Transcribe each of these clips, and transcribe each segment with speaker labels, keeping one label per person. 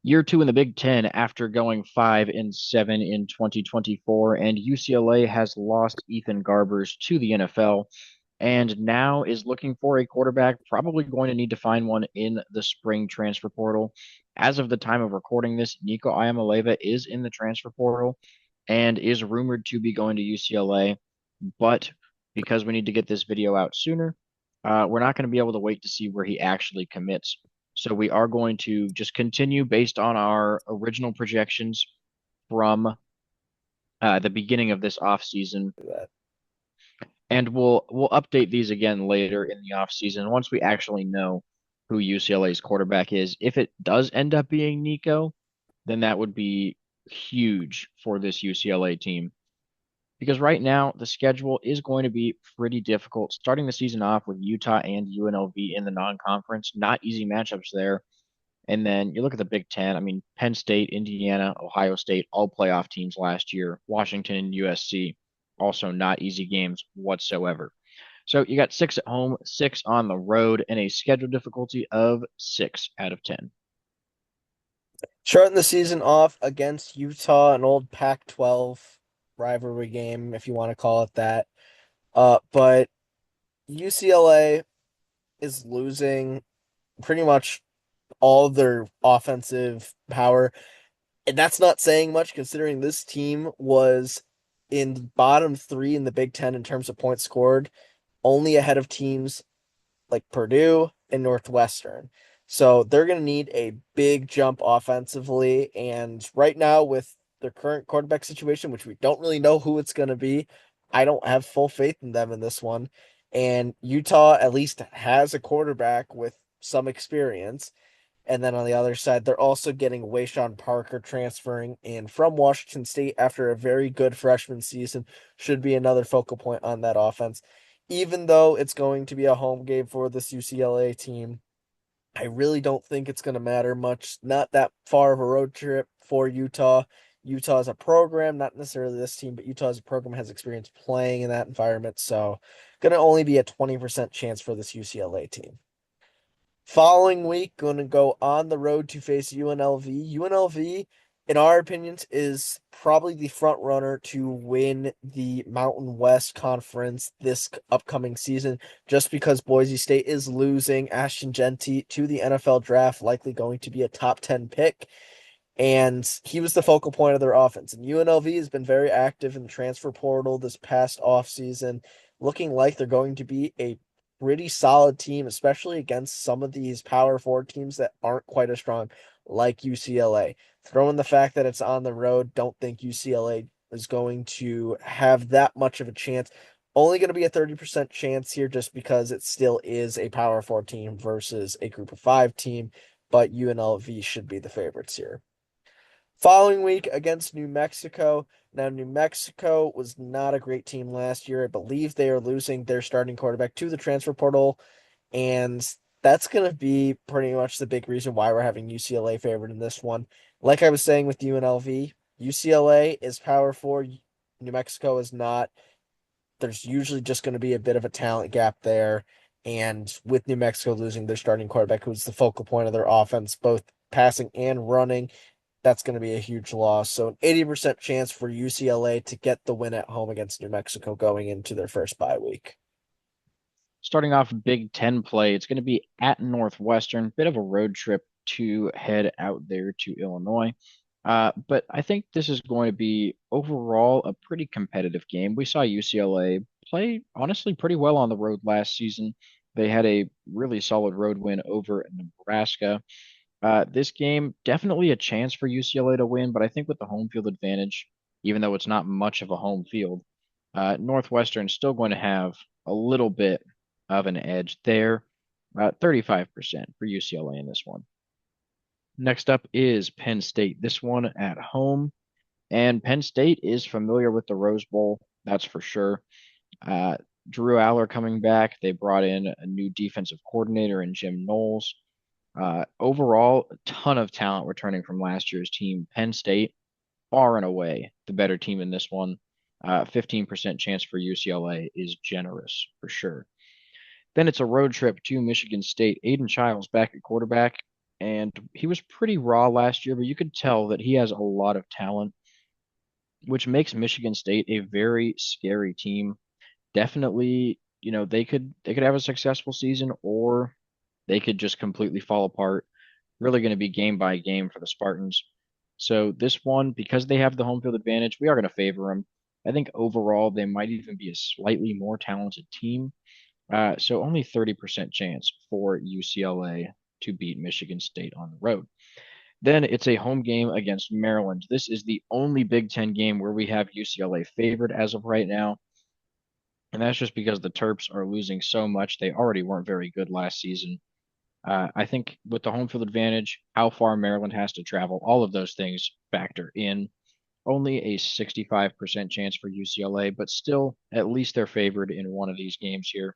Speaker 1: Year two in the Big Ten after going 5-7 in 2024, and UCLA has lost Ethan Garbers to the NFL and now is looking for a quarterback, probably going to need to find one in the spring transfer portal. As of the time of recording this, Nico Iamaleava is in the transfer portal and is rumored to be going to UCLA, but because we need to get this video out sooner, we're not going to be able to wait to see where he actually commits. So we are going to just continue based on our original projections from the beginning of this offseason,
Speaker 2: That.
Speaker 1: and we'll update these again later in the offseason once we actually know who UCLA's quarterback is. If it does end up being Nico, then that would be huge for this UCLA team because right now the schedule is going to be pretty difficult. Starting the season off with Utah and UNLV in the non-conference, not easy matchups there. And then you look at the Big Ten. I mean, Penn State, Indiana, Ohio State, all playoff teams last year. Washington and USC, also not easy games whatsoever. So you got six at home, six on the road, and a schedule difficulty of 6 out of 10.
Speaker 2: Starting the season off against Utah, an old Pac-12 rivalry game, if you want to call it that. But UCLA is losing pretty much all of their offensive power. And that's not saying much considering this team was in bottom three in the Big Ten in terms of points scored, only ahead of teams like Purdue and Northwestern. So they're going to need a big jump offensively. And right now, with their current quarterback situation, which we don't really know who it's going to be, I don't have full faith in them in this one. And Utah at least has a quarterback with some experience. And then on the other side, they're also getting Wayshawn Parker transferring in from Washington State after a very good freshman season. Should be another focal point on that offense. Even though it's going to be a home game for this UCLA team, I really don't think it's going to matter much. Not that far of a road trip for Utah. Utah as a program, not necessarily this team, but Utah as a program has experience playing in that environment. So, going to only be a 20% chance for this UCLA team. Following week, going to go on the road to face UNLV. UNLV, in our opinions, is probably the front runner to win the Mountain West Conference this upcoming season, just because Boise State is losing Ashton Genty to the NFL draft, likely going to be a top 10 pick. And he was the focal point of their offense. And UNLV has been very active in the transfer portal this past offseason, looking like they're going to be a pretty solid team, especially against some of these power four teams that aren't quite as strong, like UCLA. Throw in the fact that it's on the road, don't think UCLA is going to have that much of a chance. Only going to be a 30% chance here just because it still is a power four team versus a group of five team, but UNLV should be the favorites here. Following week against New Mexico. Now, New Mexico was not a great team last year. I believe they are losing their starting quarterback to the transfer portal, and that's going to be pretty much the big reason why we're having UCLA favored in this one. Like I was saying with UNLV, UCLA is power four, New Mexico is not. There's usually just going to be a bit of a talent gap there. And with New Mexico losing their starting quarterback, who's the focal point of their offense, both passing and running, that's going to be a huge loss. So an 80% chance for UCLA to get the win at home against New Mexico going into their first bye week.
Speaker 1: Starting off Big Ten play, it's going to be at Northwestern, bit of a road trip to head out there to Illinois. But I think this is going to be overall a pretty competitive game. We saw UCLA play honestly pretty well on the road last season. They had a really solid road win over Nebraska. This game, definitely a chance for UCLA to win, but I think with the home field advantage, even though it's not much of a home field, Northwestern's still going to have a little bit of an edge there. 35% for UCLA in this one. Next up is Penn State. This one at home. And Penn State is familiar with the Rose Bowl, that's for sure. Uh, Drew Aller coming back. They brought in a new defensive coordinator in Jim Knowles. Overall, a ton of talent returning from last year's team. Penn State, far and away, the better team in this one. 15% chance for UCLA is generous for sure. Then it's a road trip to Michigan State. Aiden Childs back at quarterback. and he was pretty raw last year, but you could tell that he has a lot of talent, which makes Michigan State a very scary team. Definitely, they could have a successful season or they could just completely fall apart. Really going to be game by game for the Spartans. So this one, because they have the home field advantage, we are going to favor them. I think overall they might even be a slightly more talented team. So only 30% chance for UCLA to beat Michigan State on the road. Then it's a home game against Maryland. This is the only Big Ten game where we have UCLA favored as of right now. And that's just because the Terps are losing so much. They already weren't very good last season. I think with the home field advantage, how far Maryland has to travel, all of those things factor in. Only a 65% chance for UCLA, but still, at least they're favored in one of these games here.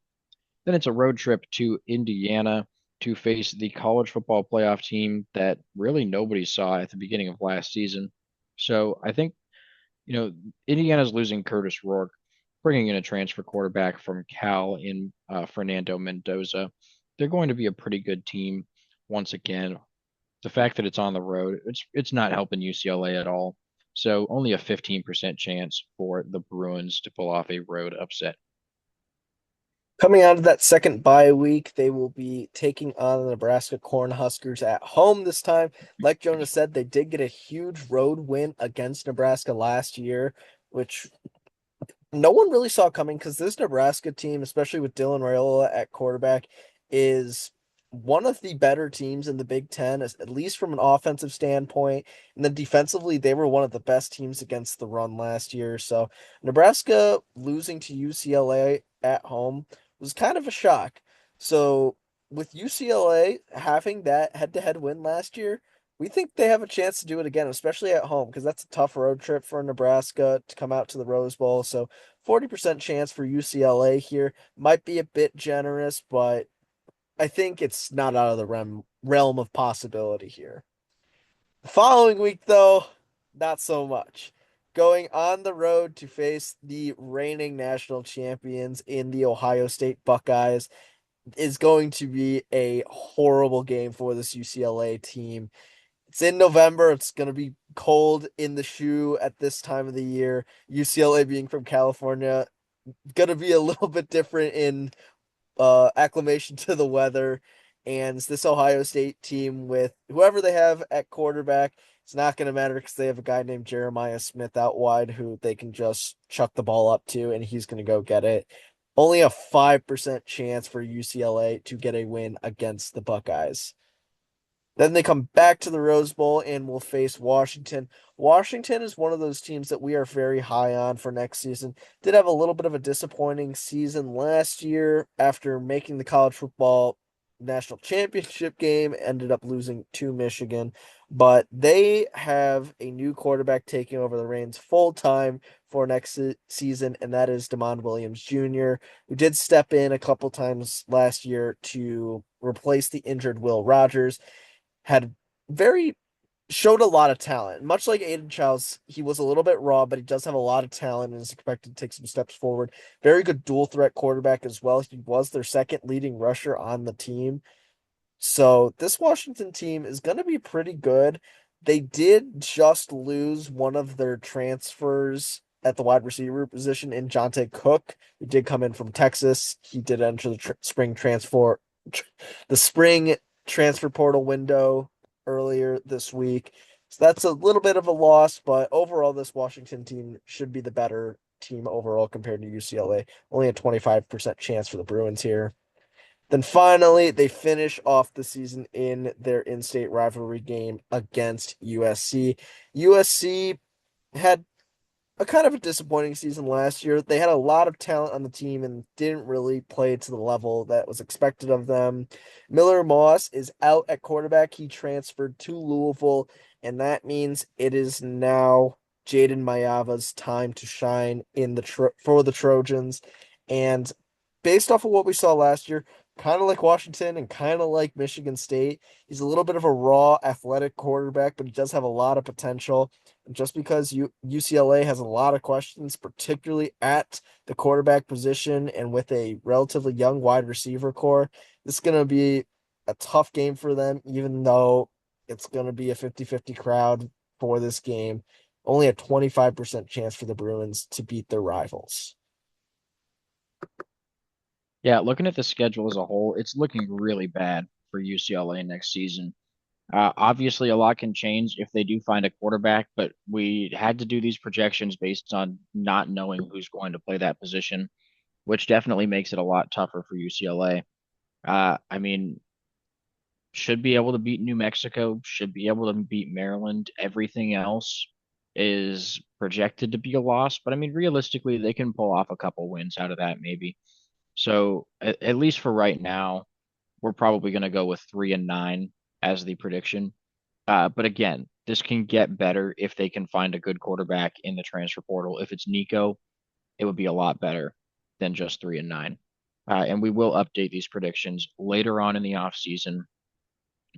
Speaker 1: Then it's a road trip to Indiana to face the college football playoff team that really nobody saw at the beginning of last season. So I think, Indiana's losing Curtis Rourke, bringing in a transfer quarterback from Cal in Fernando Mendoza. They're going to be a pretty good team once again. The fact that it's on the road, it's not helping UCLA at all. So only a 15% chance for the Bruins to pull off a road upset.
Speaker 2: Coming out of that second bye week, they will be taking on the Nebraska Cornhuskers at home this time. Like Jonas said, they did get a huge road win against Nebraska last year, which no one really saw coming because this Nebraska team, especially with Dylan Raiola at quarterback, is one of the better teams in the Big Ten, at least from an offensive standpoint. And then defensively, they were one of the best teams against the run last year. So Nebraska losing to UCLA at home was kind of a shock. So with UCLA having that head-to-head win last year, we think they have a chance to do it again, especially at home, because that's a tough road trip for Nebraska to come out to the Rose Bowl. So 40% chance for UCLA here might be a bit generous, but I think it's not out of the realm of possibility here. The following week, though, not so much. Going on the road to face the reigning national champions in the Ohio State Buckeyes is going to be a horrible game for this UCLA team. It's in November. It's going to be cold in the shoe at this time of the year. UCLA being from California, going to be a little bit different in acclimation to the weather. And this Ohio State team with whoever they have at quarterback, it's not going to matter because they have a guy named Jeremiah Smith out wide who they can just chuck the ball up to, and he's going to go get it. Only a 5% chance for UCLA to get a win against the Buckeyes. Then they come back to the Rose Bowl and will face Washington. Washington is one of those teams that we are very high on for next season. Did have a little bit of a disappointing season last year after making the college football national championship game, ended up losing to Michigan. But they have a new quarterback taking over the reins full time for next season, and that is Demond Williams Jr., who did step in a couple times last year to replace the injured Will Rogers. Had very showed a lot of talent. Much like Aiden Childs, he was a little bit raw, but he does have a lot of talent and is expected to take some steps forward. Very good dual threat quarterback as well. He was their second leading rusher on the team. So this Washington team is going to be pretty good. They did just lose one of their transfers at the wide receiver position in Jonte Cook, who did come in from Texas. He did enter the the spring transfer portal window earlier this week. So that's a little bit of a loss, but overall, this Washington team should be the better team overall compared to UCLA. Only a 25% chance for the Bruins here. Then finally, they finish off the season in their in-state rivalry game against USC. USC had a kind of a disappointing season last year. They had a lot of talent on the team and didn't really play to the level that was expected of them. Miller Moss is out at quarterback. He transferred to Louisville, and that means it is now Jaden Mayava's time to shine in for the Trojans. And based off of what we saw last year, kind of like Washington and kind of like Michigan State, he's a little bit of a raw athletic quarterback, but he does have a lot of potential. Just because UCLA has a lot of questions, particularly at the quarterback position and with a relatively young wide receiver core, this is going to be a tough game for them, even though it's going to be a 50-50 crowd for this game. Only a 25% chance for the Bruins to beat their rivals.
Speaker 1: Yeah, looking at the schedule as a whole, it's looking really bad for UCLA next season. Obviously, a lot can change if they do find a quarterback, but we had to do these projections based on not knowing who's going to play that position, which definitely makes it a lot tougher for UCLA. I mean, should be able to beat New Mexico, should be able to beat Maryland. Everything else is projected to be a loss, but I mean, realistically, they can pull off a couple wins out of that maybe. So at least for right now, we're probably going to go with 3-9 as the prediction. But again, this can get better if they can find a good quarterback in the transfer portal. If it's Nico, it would be a lot better than just 3-9. And we will update these predictions later on in the offseason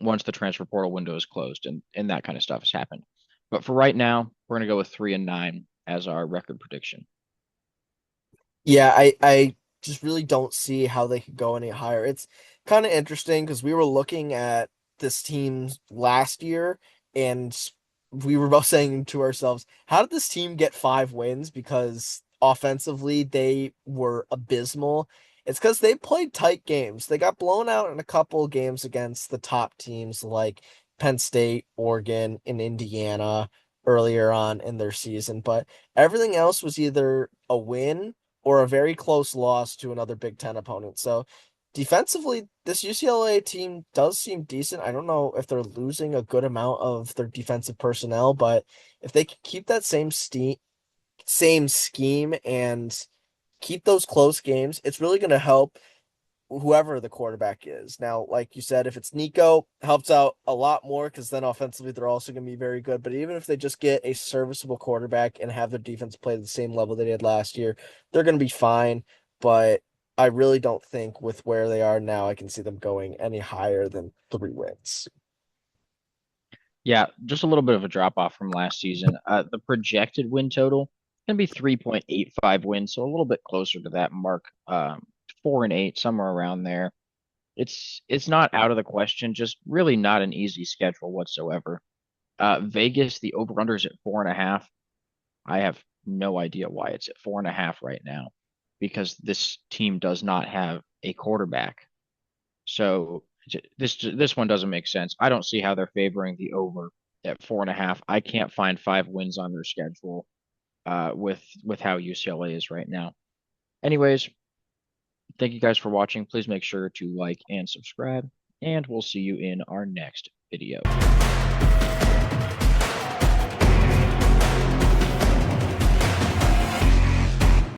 Speaker 1: once the transfer portal window is closed and that kind of stuff has happened. But for right now, we're going to go with 3-9 as our record prediction.
Speaker 2: Yeah, I just really don't see how they could go any higher. It's kind of interesting because we were looking at this team last year and we were both saying to ourselves, how did this team get 5 wins? Because offensively they were abysmal. It's because they played tight games. They got blown out in a couple games against the top teams like Penn State, Oregon, and Indiana earlier on in their season, but everything else was either a win or a very close loss to another Big Ten opponent. So defensively, this UCLA team does seem decent. I don't know if they're losing a good amount of their defensive personnel, but if they can keep that same scheme and keep those close games, it's really going to help whoever the quarterback is. Now, like you said, if it's Nico, helps out a lot more because then offensively they're also going to be very good. But even if they just get a serviceable quarterback and have their defense play at the same level they did last year, they're going to be fine. But I really don't think with where they are now, I can see them going any higher than 3 wins.
Speaker 1: Yeah, just a little bit of a drop off from last season. The projected win total can be 3.85 wins, so a little bit closer to that mark. 4-8, somewhere around there. It's not out of the question, just really not an easy schedule whatsoever. Vegas, the over-under is at 4.5. I have no idea why it's at 4.5 right now, because this team does not have a quarterback. So this one doesn't make sense. I don't see how they're favoring the over at 4.5. I can't find 5 wins on their schedule with how UCLA is right now. Anyways, thank you guys for watching. Please make sure to like and subscribe, and we'll see you in our next video.